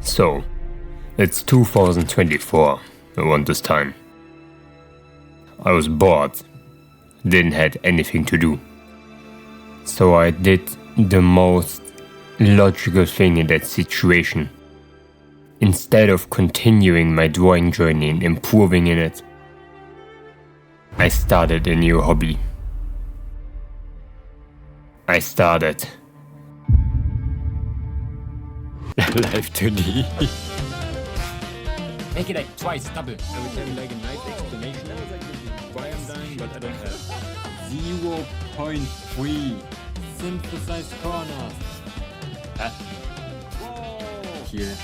So, it's 2024, around this time. I was bored, didn't have anything to do. So I did the most logical thing in that situation. Instead of continuing my drawing journey and improving in it, I started a new hobby. I started Live2D. Make it like twice, double. I would have like a nice explanation why I'm dying, but I don't have. 0.3 Synthesized corners. Whoa! Here.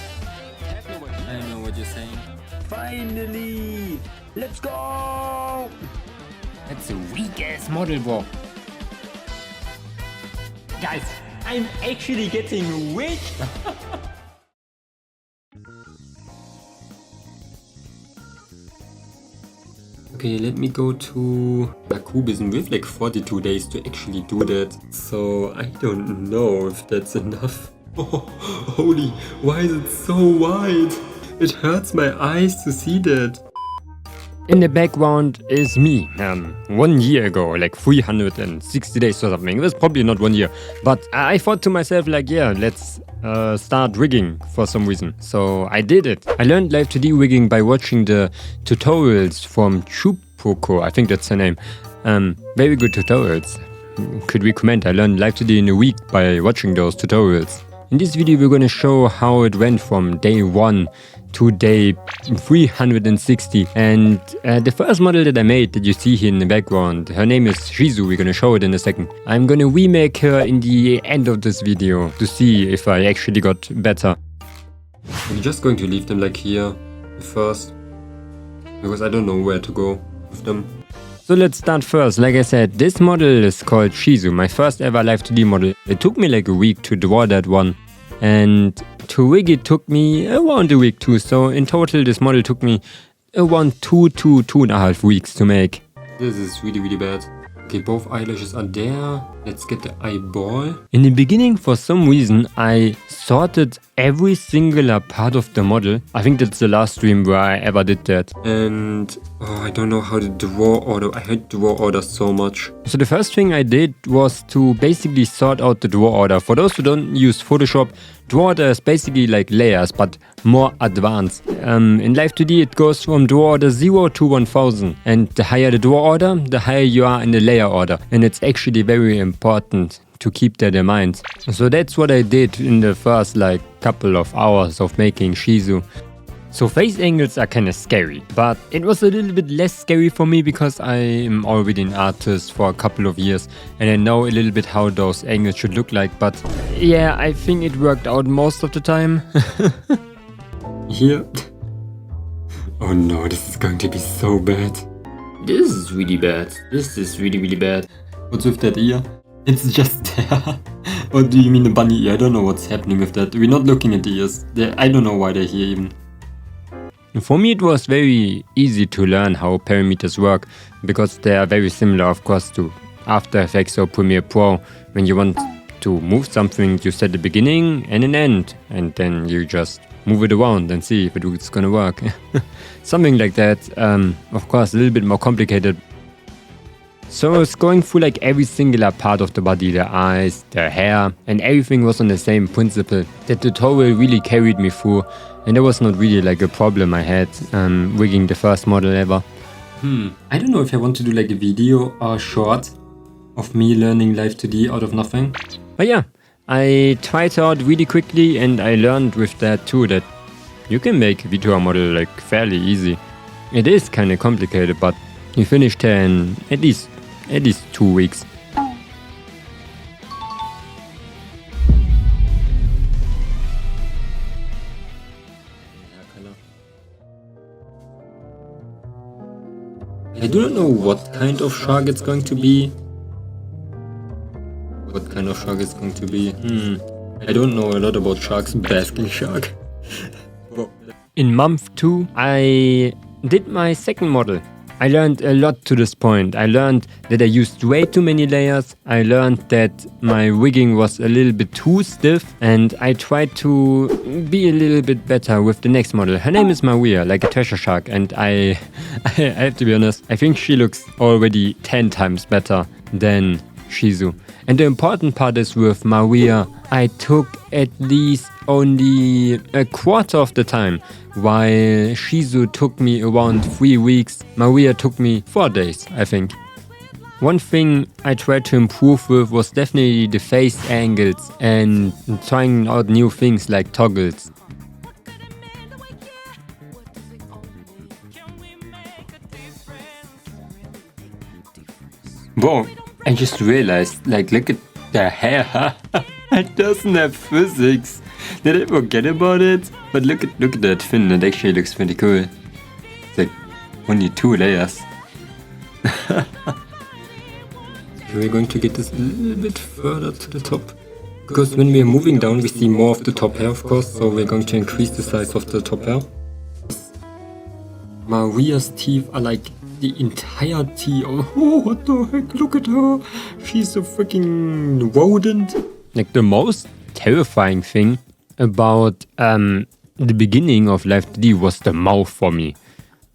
I don't know what you're saying. Finally! Let's go! That's a weak ass model walk. Guys, I'm actually getting weak! Okay, let me go to Cubism with like 42 days to actually do that. So I don't know if that's enough. Oh, holy, why is it so wide? It hurts my eyes to see that. In the background is me, 1 year ago, like 360 days or something. It was probably not 1 year, but I thought to myself like, yeah, let's start rigging for some reason. So I did it. I learned Live2D rigging by watching the tutorials from Chupoko, I think that's her name. Very good tutorials. Could recommend. I learned Live2D in a week by watching those tutorials. In this video we're gonna show how it went from day 1 to day 360, and the first model that I made that you see here in the background, her name is Yuzu. We're gonna show it in a second. I'm gonna remake her in the end of this video to see if I actually got better. I'm just going to leave them like here first, because I don't know where to go with them. So let's start first. Like I said, this model is called Yuzu, my first ever Live2D model. It took me like a week to draw that one, and to rig it took me around a week too. So in total this model took me around 2 to 2.5 weeks to make. This is really bad. Okay, both eyelashes are there. Let's get the eyeball. In the beginning, for some reason, I sorted every singular part of the model. I think that's the last stream where I ever did that. And I don't know how to draw order. I hate draw order so much. So the first thing I did was to basically sort out the draw order. For those who don't use Photoshop, draw order is basically like layers, but more advanced. In Live2D it goes from draw order 0 to 1000, and the higher the draw order, the higher you are in the layer order, and it's actually very important to keep that in mind. So that's what I did in the first like couple of hours of making Yuzu. So face angles are kinda scary, but it was a little bit less scary for me because I am already an artist for a couple of years and I know a little bit how those angles should look like, but yeah, I think it worked out most of the time. Here. Oh no, this is going to be so bad. This is really bad. This is really bad. What's with that ear? It's just there. Or do you mean a bunny ear? I don't know what's happening with that. We're not looking at the ears. I don't know why they're here even. For me it was very easy to learn how parameters work, because they are very similar of course to After Effects or Premiere Pro. When you want to move something, you set the beginning and an end, and then you just move it around and see if it's gonna work. Something like that. Of course a little bit more complicated. So I was going through like every singular part of the body, the eyes, the hair, and everything was on the same principle. The tutorial really carried me through, and there was not really like a problem I had rigging the first model ever. I don't know if I want to do like a video or a short of me learning Live2D out of nothing. But yeah, I tried out really quickly and I learned with that too that you can make a VTuber model like fairly easy. It is kinda complicated, but you finished her in at least 2 weeks. I do not know what kind of shark it's going to be. What kind of shark it's going to be? I don't know a lot about sharks. Basking shark. In month 2, I did my second model. I learned a lot to this point. I learned that I used way too many layers. I learned that my rigging was a little bit too stiff, and I tried to be a little bit better with the next model. Her name is Maria, like a treasure shark, and I have to be honest, I think she looks already 10 times better than Yuzu. And the important part is with Maria, I took at least only a quarter of the time, while Yuzu took me around 3 weeks. Maria took me 4 days, I think. One thing I tried to improve with was definitely the face angles and trying out new things like toggles. Whoa, I just realized, like, look at the hair. It doesn't have physics. Did I forget about it? But look at that fin, it actually looks pretty cool. It's like only 2 layers. We're going to get this a little bit further to the top. Because when we're moving down, we see more of the top hair, of course, so we're going to increase the size of the top hair. Maria's teeth are like the entirety of... Oh, what the heck, look at her! She's a freaking rodent! Like, the most terrifying thing about the beginning of Live2D was the mouth for me.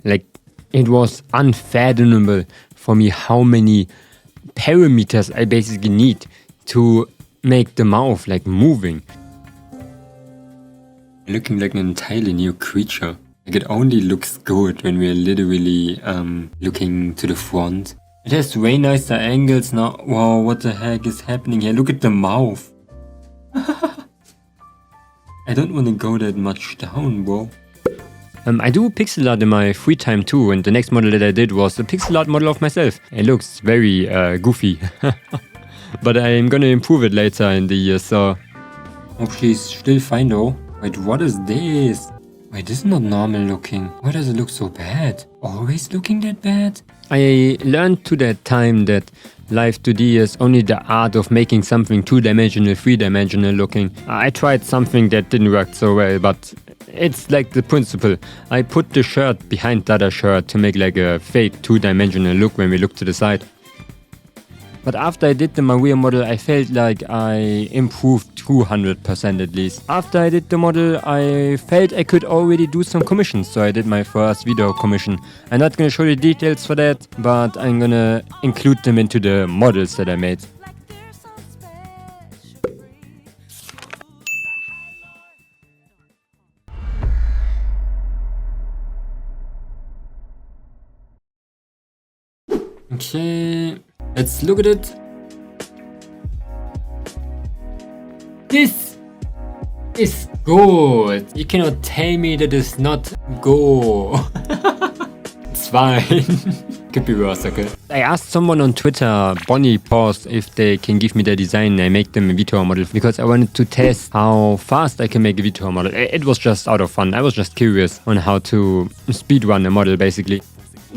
Like, it was unfathomable for me how many parameters I basically need to make the mouth like moving. Looking like an entirely new creature. Like, it only looks good when we're literally looking to the front. It has way nicer angles now. Wow, what the heck is happening here? Look at the mouth. I don't want to go that much down, bro. I do pixel art in my free time too, and the next model that I did was a pixel art model of myself. It looks very goofy, but I'm gonna improve it later in the year, so... Oh, she's still fine though. Wait, what is this? Wait, this is not normal looking. Why does it look so bad? Always looking that bad? I learned to that time that Live2D is only the art of making something 2-dimensional, 3-dimensional looking. I tried something that didn't work so well, but it's like the principle. I put the shirt behind the other shirt to make like a fake 2-dimensional look when we look to the side. But after I did the Maria model, I felt like I improved 200% at least. After I did the model, I felt I could already do some commissions, so I did my first video commission. I'm not gonna show you details for that, but I'm gonna include them into the models that I made. Okay, let's look at it. This is good. You cannot tell me that it's not good. It's fine. Could be worse, okay? I asked someone on Twitter, Bonnie Paused, if they can give me their design and I make them a Vtuber model because I wanted to test how fast I can make a Vtuber model. It was just out of fun. I was just curious on how to speedrun a model basically.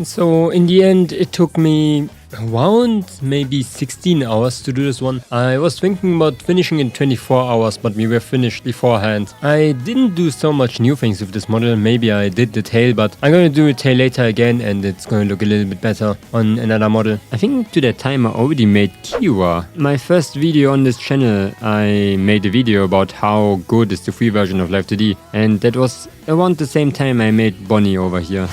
So in the end, it took me around maybe 16 hours to do this one. I was thinking about finishing in 24 hours, but we were finished beforehand. I didn't do so much new things with this model. Maybe I did the tail, but I'm going to do a tail later again and it's going to look a little bit better on another model. I think to that time I already made Kira. My first video on this channel, I made a video about how good is the free version of Live2D, and that was around the same time I made Bonnie over here.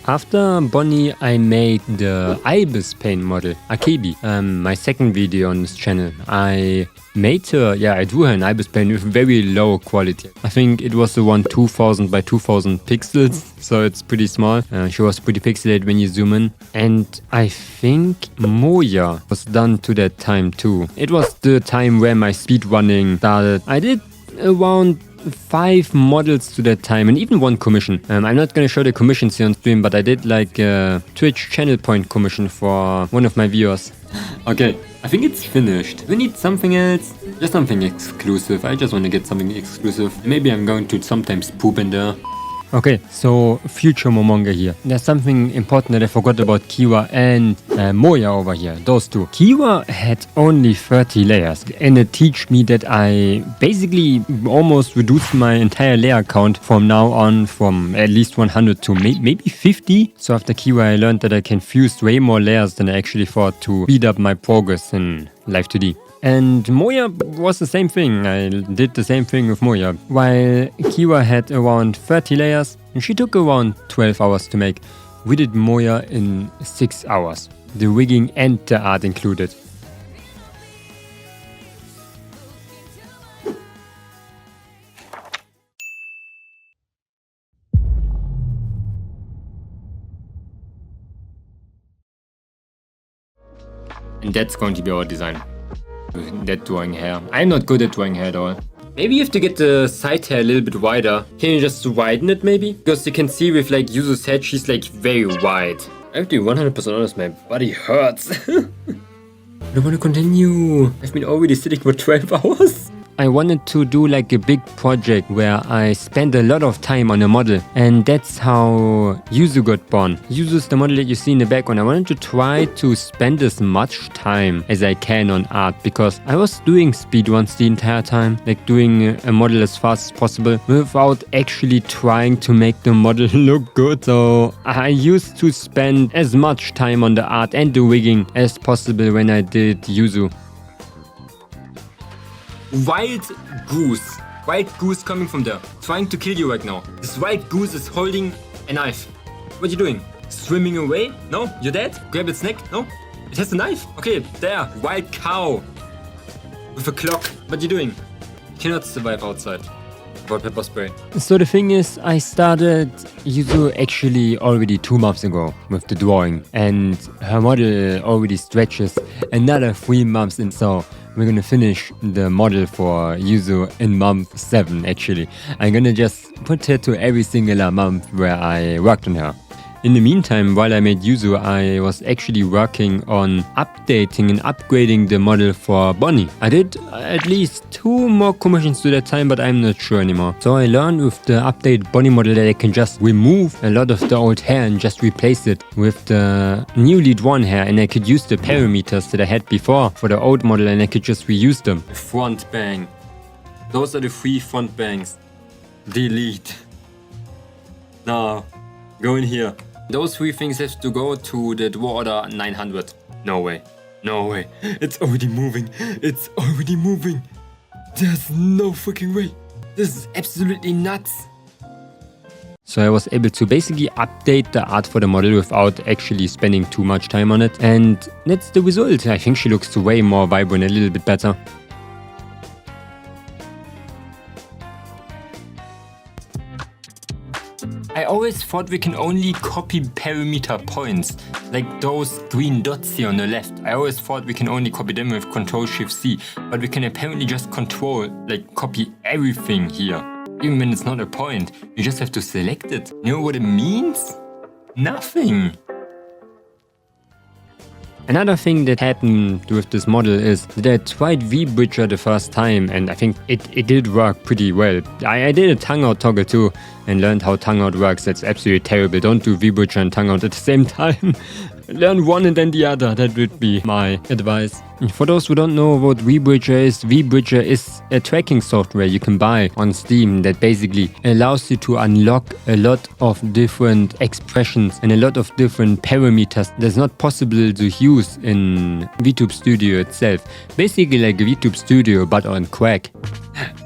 After Bonnie, I made the Ibis paint model, Akebi, my second video on this channel. I made her, I drew her in Ibis paint with very low quality. I think it was around 2000 by 2000 pixels, so it's pretty small. She was pretty pixelated when you zoom in. And I think Moya was done to that time too. It was the time where my speedrunning started. I did around 5 models to that time and even 1 commission. I'm not gonna show the commissions here on stream, but I did like a Twitch channel point commission for one of my viewers. Okay, I think it's finished. We need something else. Just something exclusive. I just want to get something exclusive. Maybe I'm going to sometimes poop in there. Okay, so future Momonga here. There's something important that I forgot about Kiwa and Moya over here, those two. Kiwa had only 30 layers and it teach me that I basically almost reduced my entire layer count from now on from at least 100 to maybe 50. So after Kiwa I learned that I can fuse way more layers than I actually thought to speed up my progress in Live2D. And Moya was the same thing. I did the same thing with Moya. While Kiwa had around 30 layers, and she took around 12 hours to make. We did Moya in 6 hours. The rigging and the art included. And that's going to be our design. That drawing hair. I'm not good at drawing hair at all. Maybe you have to get the side hair a little bit wider. Can you just widen it maybe? Because you can see with like Yuzu's head, she's like very wide. I have to be 100% honest, my body hurts. I don't want to continue. I've been already sitting for 12 hours. I wanted to do like a big project where I spend a lot of time on a model, and that's how Yuzu got born. Yuzu is the model that you see in the background. I wanted to try to spend as much time as I can on art because I was doing speedruns the entire time, like doing a model as fast as possible without actually trying to make the model look good. So I used to spend as much time on the art and the rigging as possible when I did Yuzu. Wild goose. Wild goose coming from there. Trying to kill you right now. This wild goose is holding a knife. What are you doing? Swimming away? No? You're dead? Grab its neck? No? It has a knife? Okay, there. Wild cow. With a clock. What are you doing? You cannot survive outside. Without pepper spray. So the thing is, I started Yuzu actually already 2 months ago with the drawing. And her model already stretches another 3 months in. So we're gonna finish the model for Yuzu in month 7 actually. I'm gonna just put her to every single month where I worked on her. In the meantime, while I made Yuzu, I was actually working on updating and upgrading the model for Bonnie. I did at least 2 more commissions to that time, but I'm not sure anymore. So I learned with the updated Bonnie model that I can just remove a lot of the old hair and just replace it with the newly drawn hair, and I could use the parameters that I had before for the old model and I could just reuse them. Front bang. Those are the 3 front bangs. Delete. Now, go in here. Those 3 things have to go to the draw order 900. No way. No way. It's already moving. It's already moving. There's no freaking way. This is absolutely nuts. So I was able to basically update the art for the model without actually spending too much time on it. And that's the result. I think she looks way more vibrant, a little bit better. I always thought we can only copy parameter points, like those green dots here on the left. I always thought we can only copy them with Ctrl-Shift-C, but we can apparently just copy everything here. Even when it's not a point, you just have to select it. You know what it means? Nothing. Another thing that happened with this model is that I tried V-Bridger the first time, and I think it did work pretty well. I did a tongue out toggle too and learned how tongue out works. That's absolutely terrible. Don't do V-Bridger and tongue out at the same time. Learn one and then the other. That would be my advice. For those who don't know what V-Bridger is a tracking software you can buy on Steam that basically allows you to unlock a lot of different expressions and a lot of different parameters that's not possible to use in VTube Studio itself. Basically like VTube Studio but on crack.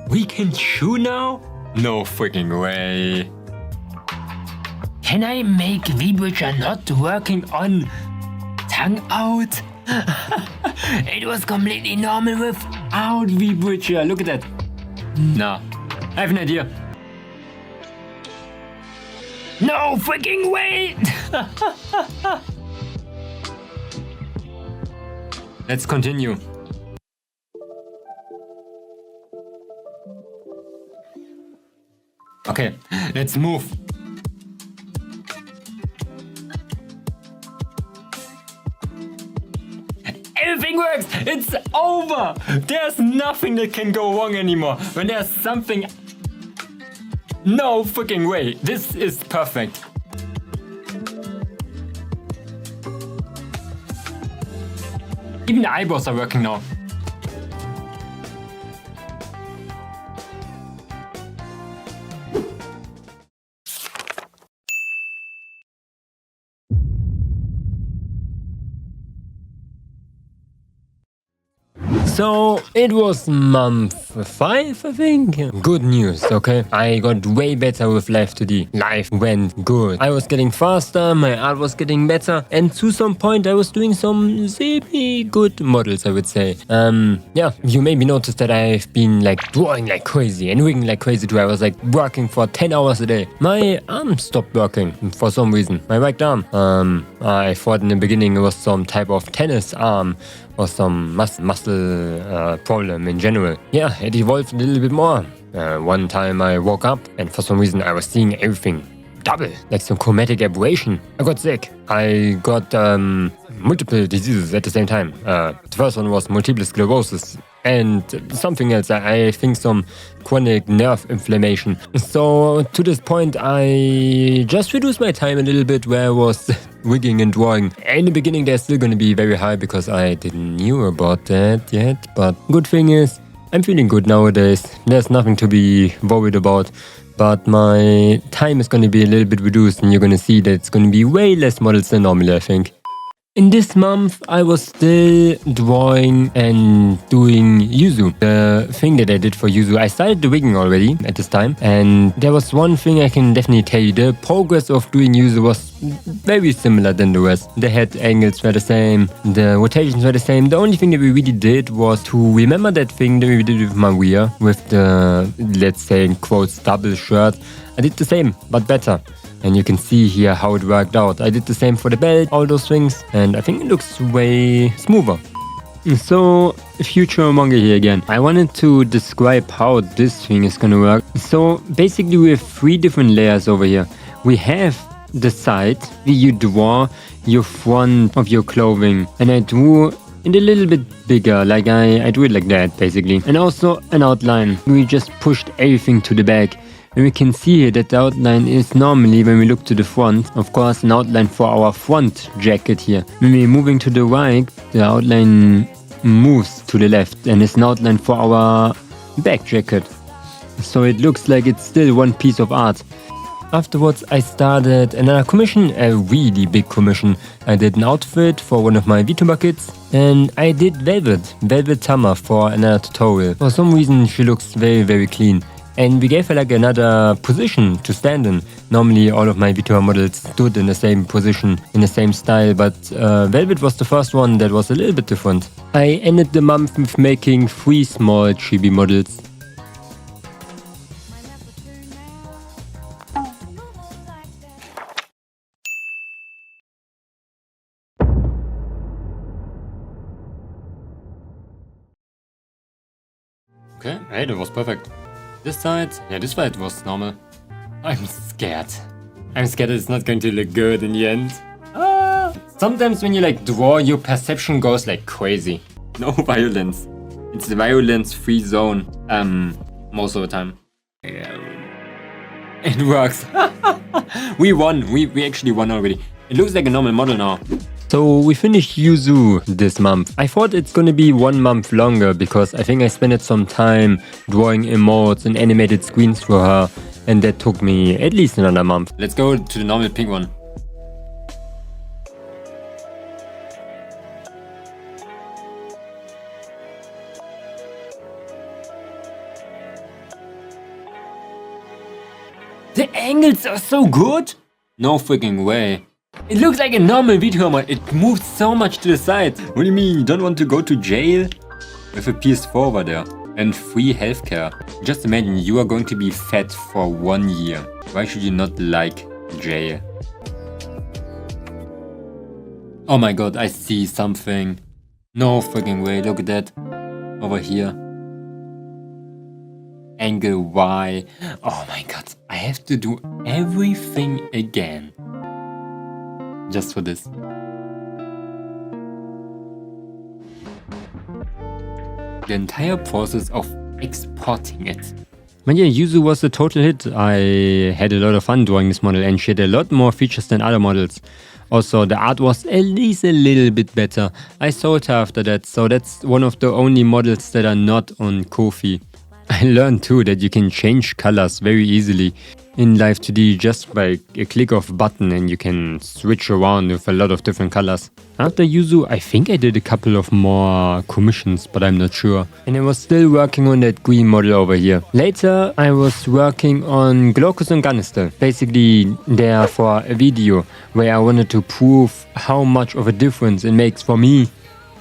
We can chew now? No freaking way. Can I make V-Bridger not working on tongue out? It was completely normal without V-Bridger. Look at that. Nah, I have an idea. No freaking way! Let's continue. Okay, let's move. Everything works! It's over! There's nothing that can go wrong anymore. When there's something... No fucking way. This is perfect. Even the eyebrows are working now. So it was month 5, I think. Good news, okay? I got way better with Live2D. Life went good. I was getting faster, my art was getting better, and to some point I was doing some semi-good models, I would say. Yeah, you maybe noticed that I've been like drawing like crazy and rigging like crazy too. I was like working for 10 hours a day. My arm stopped working for some reason. My right arm. I thought in the beginning it was some type of tennis arm or some muscle problem in general. Yeah, it evolved a little bit more. One time I woke up and for some reason I was seeing everything double, like some chromatic aberration. I got sick. I got multiple diseases at the same time. The first one was multiple sclerosis and something else, I think some chronic nerve inflammation. So to this point I just reduced my time a little bit where I was rigging and drawing. In the beginning they're still going to be very high because I didn't knew about that yet, but good thing is I'm feeling good nowadays. There's nothing to be worried about, but my time is going to be a little bit reduced and you're going to see that it's going to be way less models than normally, I think. In this month, I was still drawing and doing Yuzu. The thing that I did for Yuzu, I started the rigging already at this time. And there was one thing I can definitely tell you. The progress of doing Yuzu was very similar than the rest. The head angles were the same. The rotations were the same. The only thing that we really did was to remember that thing that we did with Maria, with the, let's say in quotes, double shirt. I did the same, but better. And you can see here how it worked out. I did the same for the belt, all those things, and I think it looks way smoother. So, future Momonga here again. I wanted to describe how this thing is gonna work. So, basically we have 3 different layers over here. We have the side where you draw your front of your clothing, and I drew it a little bit bigger, like I drew it like that basically. And also an outline. We just pushed everything to the back. And we can see here that the outline is normally, when we look to the front, of course an outline for our front jacket here. When we're moving to the right, the outline moves to the left and is an outline for our back jacket. So it looks like it's still one piece of art. Afterwards I started another commission, a really big commission. I did an outfit for one of my Vtuber kids and I did Velvet Tama for another tutorial. For some reason she looks very, very clean. And we gave her like another position to stand in. Normally all of my Vtuber models stood in the same position, in the same style, but Velvet was the first one that was a little bit different. I ended the month with making 3 small chibi models. Okay, hey, that was perfect. This side, yeah, this side was normal. I'm scared. I'm scared it's not going to look good in the end. Sometimes when you like draw, your perception goes like crazy. No violence. It's the violence-free zone. Most of the time. Yeah. It works. We won. We actually won already. It looks like a normal model now. So we finished Yuzu this month. I thought it's gonna be 1 month longer because I think I spent some time drawing emotes and animated screens for her, and that took me at least another month. Let's go to the normal pink one. The angles are so good! No freaking way. It looks like a normal Vtuber. It moves so much to the side. What do you mean? You don't want to go to jail? With a PS4 over there. And free healthcare. Just imagine you are going to be fat for 1 year. Why should you not like jail? Oh my god, I see something. No freaking way. Look at that. Over here. Angle Y. Oh my god. I have to do everything again. Just for this. The entire process of exporting it. But yeah, Yuzu was a total hit. I had a lot of fun drawing this model and she had a lot more features than other models. Also, the art was at least a little bit better. I sold her after that, so that's one of the only models that are not on Ko-fi. I learned too that you can change colors very easily in Live2D just by a click of a button and you can switch around with a lot of different colors. After Yuzu, I think I did a couple of more commissions, but I'm not sure. And I was still working on that green model over here. Later, I was working on Glaucus and Ganister. Basically, there for a video where I wanted to prove how much of a difference it makes for me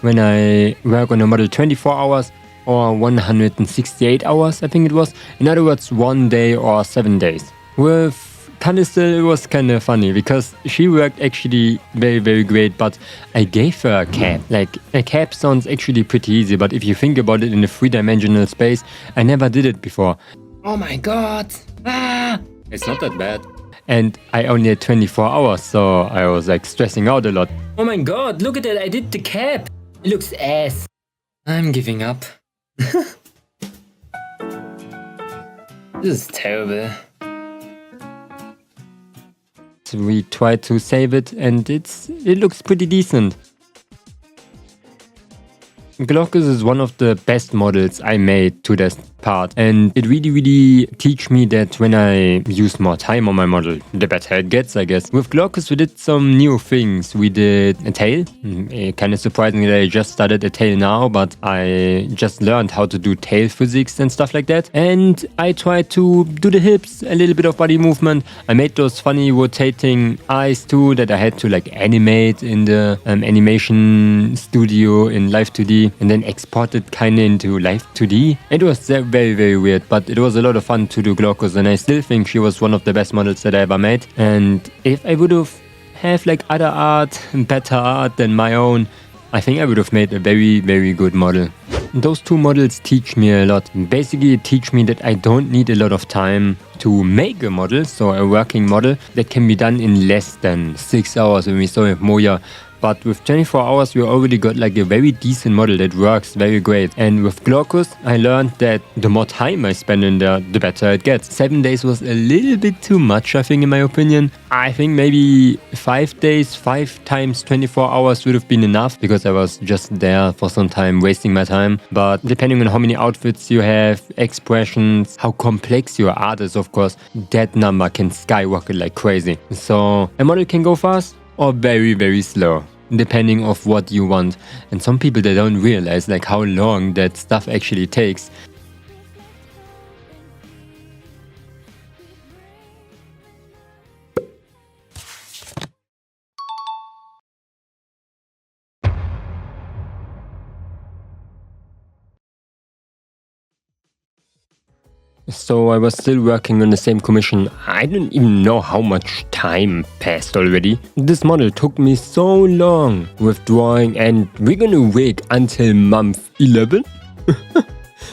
when I work on a model 24 hours or 168 hours, I think it was. In other words, 1 day or 7 days. With Canister, it was kind of funny because she worked actually very, very great, but I gave her a cap. Like, a cap sounds actually pretty easy, but if you think about it in a three-dimensional space, I never did it before. Oh my god! Ah! It's not that bad. And I only had 24 hours, so I was like stressing out a lot. Oh my god, look at that, I did the cap! It looks ass. I'm giving up. This is terrible. We tried to save it and it looks pretty decent. Glaucus is one of the best models I made to this part, and it really teach me that when I use more time on my model, the better it gets, I guess. With Glaucus we did some new things. We did a tail. Kind of surprising that I just started a tail now, but I just learned how to do tail physics and stuff like that. And I tried to do the hips, a little bit of body movement. I made those funny rotating eyes too that I had to like animate in the animation studio in Live2D and then export it kind of into Live2D. It was very weird, but it was a lot of fun to do Glaucus, and I still think she was one of the best models that I ever made. And if I would have like other art, better art than my own, I think I would have made a very good model. Those two models teach me a lot. Basically, it teach me that I don't need a lot of time to make a model, so a working model that can be done in less than 6 hours when we saw with Moya. But with 24 hours, we already got like a very decent model that works very great. And with Glaucus, I learned that the more time I spend in there, the better it gets. 7 days was a little bit too much, I think, in my opinion. I think maybe 5 days, 5 times 24 hours would have been enough because I was just there for some time, wasting my time. But depending on how many outfits you have, expressions, how complex your art is, of course, that number can skyrocket like crazy. So a model can go fast or very slow, depending of what you want. And some people, they don't realize like how long that stuff actually takes. So I was still working on the same commission. I didn't even know how much time passed already. This model took me so long with drawing, and we're gonna wait until month 11.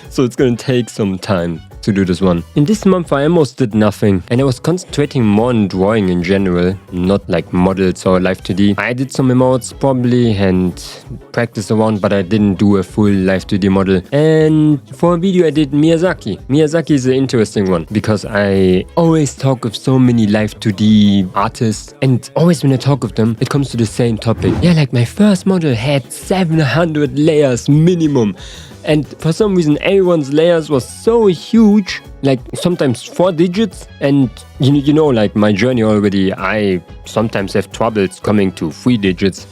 So it's gonna take some time to do this one. In this month I almost did nothing, and I was concentrating more on drawing in general, not like models or Live2D. I did some emotes probably and practice around, but I didn't do a full Live2D model. And for a video I did Miyazaki. Miyazaki is an interesting one because I always talk with so many Live2D artists, and always when I talk with them it comes to the same topic. Yeah, like my first model had 700 layers minimum. And for some reason everyone's layers was so huge, like sometimes 4 digits, and you know like my journey already, I sometimes have troubles coming to 3 digits,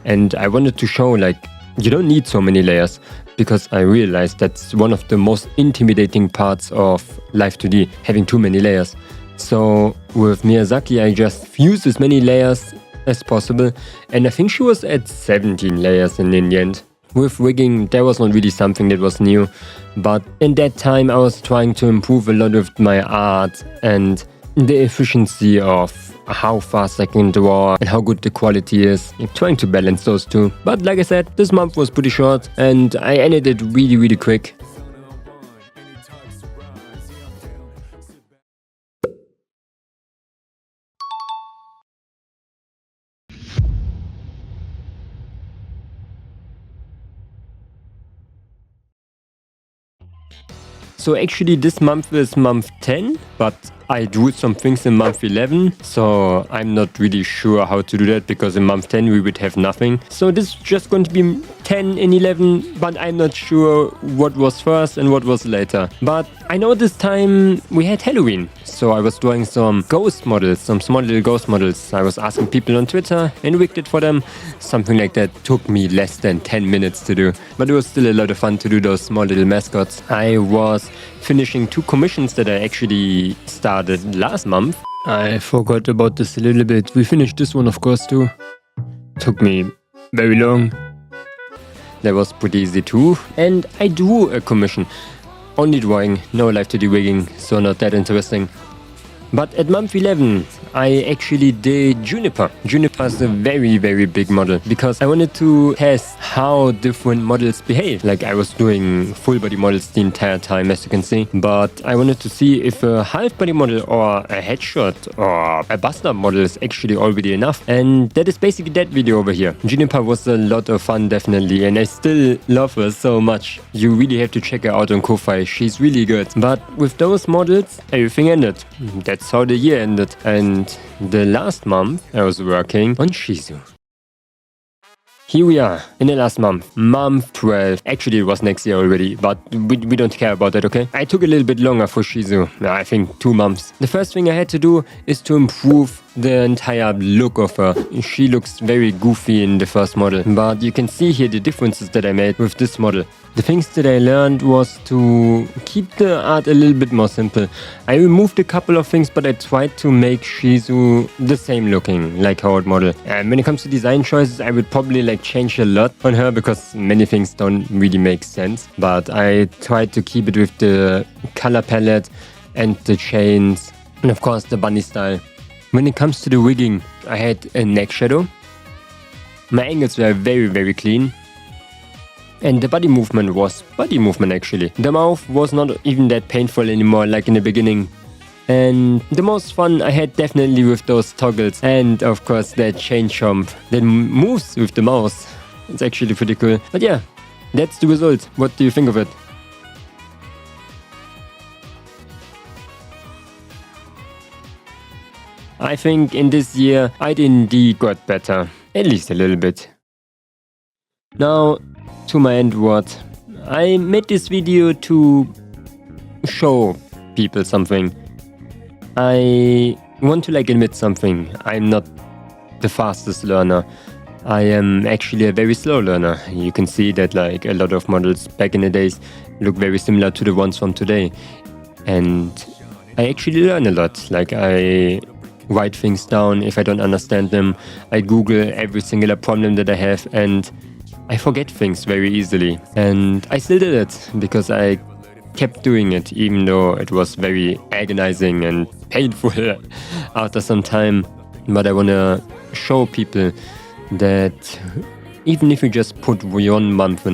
and I wanted to show like you don't need so many layers, because I realized that's one of the most intimidating parts of Live2D, having too many layers. So with Miyazaki I just fused as many layers as possible, and I think she was at 17 layers in the end. With rigging, there was not really something that was new, but in that time I was trying to improve a lot of my art and the efficiency of how fast I can draw and how good the quality is, trying to balance those two. But like I said, this month was pretty short and I ended it really quick. So actually this month is month 10, but I drew some things in month 11, so I'm not really sure how to do that because in month 10 we would have nothing. So this is just going to be 10 and 11, but I'm not sure what was first and what was later. But I know this time we had Halloween, so I was drawing some ghost models, some small little ghost models. I was asking people on Twitter and rigged it for them. Something like that took me less than 10 minutes to do, but it was still a lot of fun to do those small little mascots. I was finishing 2 commissions that I actually started last month. I forgot about this a little bit. We finished this one, of course, too. Took me very long. That was pretty easy too. And I drew a commission. Only drawing, no Live2D rigging, so not that interesting. But at month 11, I actually did Juniper. Juniper is a very, very big model because I wanted to test how different models behave. Like I was doing full body models the entire time, as you can see. But I wanted to see if a half body model or a headshot or a bust up model is actually already enough. And that is basically that video over here. Juniper was a lot of fun, definitely. And I still love her so much. You really have to check her out on Ko-Fi. She's really good. But with those models, everything ended. That's how the year ended. And the last month I was working on Shizu. Here we are in the last month, month 12. Actually, it was next year already, but we don't care about that, okay? I took a little bit longer for Shizu. I think 2 months. The first thing I had to do is to improve the entire look of her. She looks very goofy in the first model, but you can see here the differences that I made with this model. The things that I learned was to keep the art a little bit more simple. I removed a couple of things, but I tried to make Shizu the same looking, like her old model. And when it comes to design choices, I would probably like change a lot on her because many things don't really make sense. But I tried to keep it with the color palette and the chains and of course the bunny style. When it comes to the rigging, I had a neck shadow. My angles were very, very clean. And the body movement was body movement actually. The mouth was not even that painful anymore like in the beginning. And the most fun I had definitely with those toggles. And of course that chain jump that moves with the mouse. It's actually pretty cool. But yeah, that's the result. What do you think of it? I think in this year I indeed got better. At least a little bit. Now, to my end what? I made this video to show people something. I want to like admit something. I'm not the fastest learner. I am actually a very slow learner. You can see that like a lot of models back in the days look very similar to the ones from today. And I actually learn a lot. Like I write things down if I don't understand them. I Google every singular problem that I have and I forget things very easily. And I still did it because I kept doing it even though it was very agonizing and painful after some time. But I want to show people that even if you just put 1 month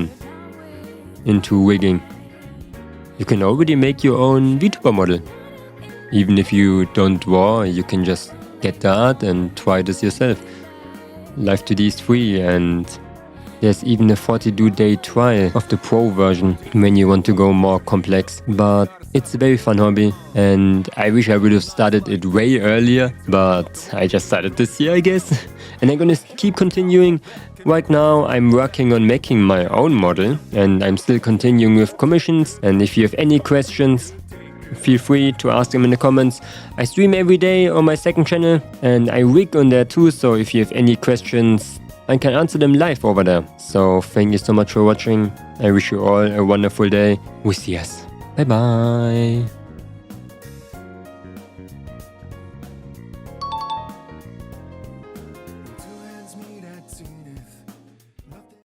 into rigging, you can already make your own VTuber model. Even if you don't draw, you can just get the art and try this yourself. Live2D is free and there's even a 42-day trial of the pro version when you want to go more complex. But it's a very fun hobby and I wish I would have started it way earlier, but I just started this year, I guess. And I'm gonna keep continuing. Right now I'm working on making my own model and I'm still continuing with commissions. And if you have any questions, feel free to ask them in the comments. I stream every day on my second channel and I rig on there too, so if you have any questions, I can answer them live over there. So thank you so much for watching. I wish you all a wonderful day. We see us. Bye bye.